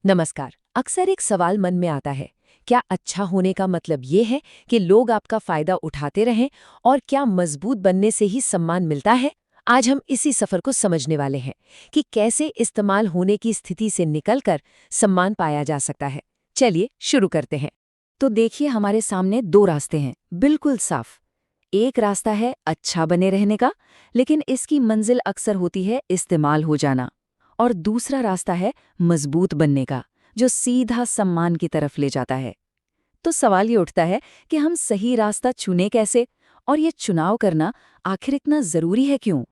नमस्कार। अक्सर एक सवाल मन में आता है, क्या अच्छा होने का मतलब ये है कि लोग आपका फायदा उठाते रहें और क्या मजबूत बनने से ही सम्मान मिलता है? आज हम इसी सफर को समझने वाले हैं कि कैसे इस्तेमाल होने की स्थिति से निकलकर सम्मान पाया जा सकता है। चलिए शुरू करते हैं। तो देखिए, हमारे सामने दो रास्ते हैं, बिल्कुल साफ। एक रास्ता है अच्छा बने रहने का, लेकिन इसकी मंजिल अक्सर होती है इस्तेमाल हो जाना। और दूसरा रास्ता है मजबूत बनने का, जो सीधा सम्मान की तरफ ले जाता है। तो सवाल ये उठता है कि हम सही रास्ता चुने कैसे, और ये चुनाव करना आखिर इतना जरूरी है क्यों?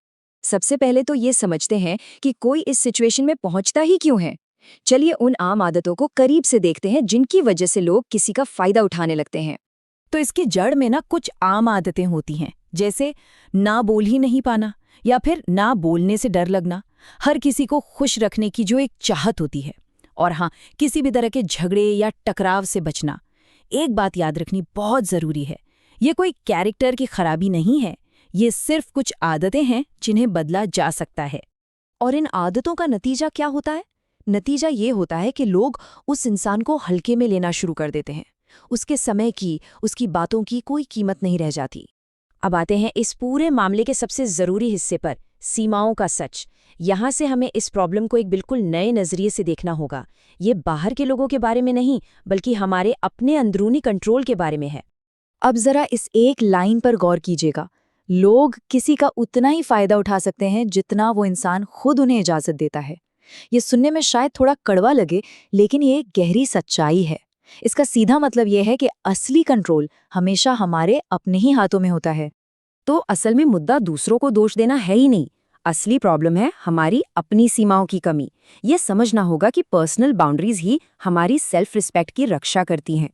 सबसे पहले तो ये समझते हैं कि कोई इस सिचुएशन में पहुंचता ही क्यों है। चलिए उन आम आदतों को करीब से देखते हैं जिनकी वजह से लोग किसी का फायदा उठाने लगते हैं। तो इसकी जड़ में ना कुछ आम आदतें होती हैं, जैसे ना बोल ही नहीं पाना, या फिर ना बोलने से डर लगना, हर किसी को खुश रखने की जो एक चाहत होती है, और हाँ, किसी भी तरह के झगड़े या टकराव से बचना। एक बात याद रखनी बहुत जरूरी है, ये कोई कैरेक्टर की खराबी नहीं है, ये सिर्फ कुछ आदतें हैं जिन्हें बदला जा सकता है। और इन आदतों का नतीजा क्या होता है? नतीजा ये होता है कि लोग उस इंसान को हल्के में लेना शुरू कर देते हैं। उसके समय की, उसकी बातों की कोई कीमत नहीं रह जाती। अब आते हैं इस पूरे मामले के सबसे जरूरी हिस्से पर, सीमाओं का सच। यहाँ से हमें इस प्रॉब्लम को एक बिल्कुल नए नजरिए से देखना होगा। ये बाहर के लोगों के बारे में नहीं, बल्कि हमारे अपने अंदरूनी कंट्रोल के बारे में है। अब जरा इस एक लाइन पर गौर कीजिएगा। लोग किसी का उतना ही फायदा उठा सकते हैं जितना वो इंसान खुद उन्हें इजाजत देता है। ये सुनने में शायद थोड़ा कड़वा लगे, लेकिन ये एक गहरी सच्चाई है। इसका सीधा मतलब यह है कि असली कंट्रोल हमेशा हमारे अपने ही हाथों में होता है। तो असल में मुद्दा दूसरों को दोष देना है ही नहीं। असली प्रॉब्लम है हमारी अपनी सीमाओं की कमी। ये समझना होगा कि पर्सनल बाउंड्रीज ही हमारी सेल्फ रिस्पेक्ट की रक्षा करती हैं।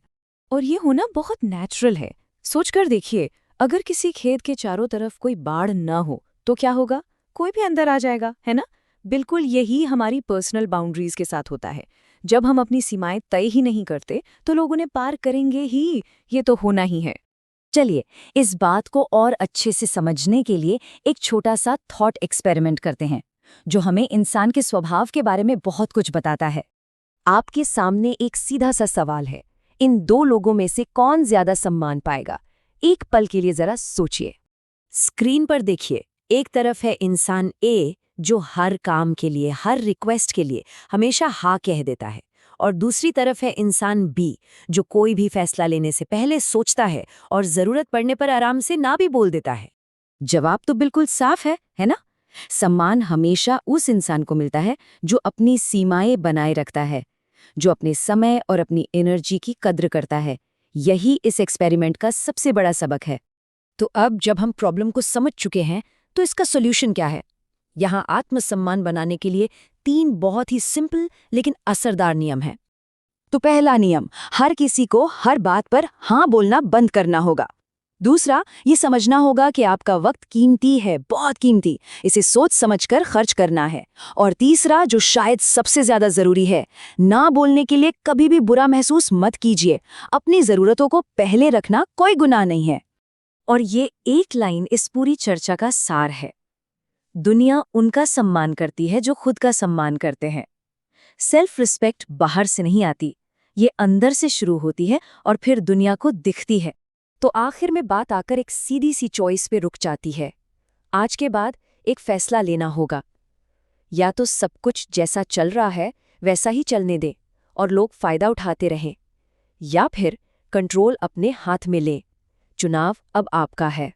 और ये होना बहुत नेचुरल है। सोचकर देखिए, अगर किसी खेत के चारों तरफ कोई बाढ़ न हो तो क्या होगा? कोई भी अंदर आ जाएगा, है ना? बिल्कुल यही हमारी पर्सनल बाउंड्रीज के साथ होता है। जब हम अपनी सीमाएं तय ही नहीं करते तो लोग उन्हें पार करेंगे ही, ये तो होना ही है। चलिए, इस बात को और अच्छे से समझने के लिए एक छोटा सा थॉट एक्सपेरिमेंट करते हैं, जो हमें इंसान के स्वभाव के बारे में बहुत कुछ बताता है। आपके सामने एक सीधा सा सवाल है, इन दो लोगों में से कौन ज्यादा सम्मान पाएगा? एक पल के लिए जरा सोचिए। स्क्रीन पर देखिए, एक तरफ है इंसान ए, जो हर काम के लिए, हर रिक्वेस्ट के लिए हमेशा हाँ कह देता है, और दूसरी तरफ है इंसान बी, जो कोई भी फैसला लेने से पहले सोचता है और जरूरत पड़ने पर आराम से ना भी बोल देता है। जवाब तो बिल्कुल साफ है ना? सम्मान हमेशा उस इंसान को मिलता है जो अपनी सीमाएं बनाए रखता है, जो अपने समय और अपनी एनर्जी की कद्र करता है। यही इस एक्सपेरिमेंट का सबसे बड़ा सबक है। तो अब जब हम प्रॉब्लम को समझ चुके हैं, तो इसका सॉल्यूशन क्या है? यहाँ आत्मसम्मान बनाने के लिए 3 बहुत ही सिंपल लेकिन असरदार नियम हैं। तो पहला नियम, हर किसी को हर बात पर हाँ बोलना बंद करना होगा। दूसरा, ये समझना होगा कि आपका वक्त कीमती है, बहुत कीमती, इसे सोच समझकर खर्च करना है। और तीसरा, जो शायद सबसे ज्यादा जरूरी है, ना बोलने के लिए कभी भी बुरा महसूस मत कीजिए। अपनी जरूरतों को पहले रखना कोई गुनाह नहीं है। और ये एक लाइन इस पूरी चर्चा का सार है। दुनिया उनका सम्मान करती है जो खुद का सम्मान करते हैं। सेल्फ रिस्पेक्ट बाहर से नहीं आती, ये अंदर से शुरू होती है और फिर दुनिया को दिखती है। तो आखिर में बात आकर एक सीधी सी चॉइस पे रुक जाती है। आज के बाद एक फैसला लेना होगा। या तो सब कुछ जैसा चल रहा है वैसा ही चलने दे और लोग फायदा उठाते रहें, या फिर कंट्रोल अपने हाथ में लें। चुनाव अब आपका है।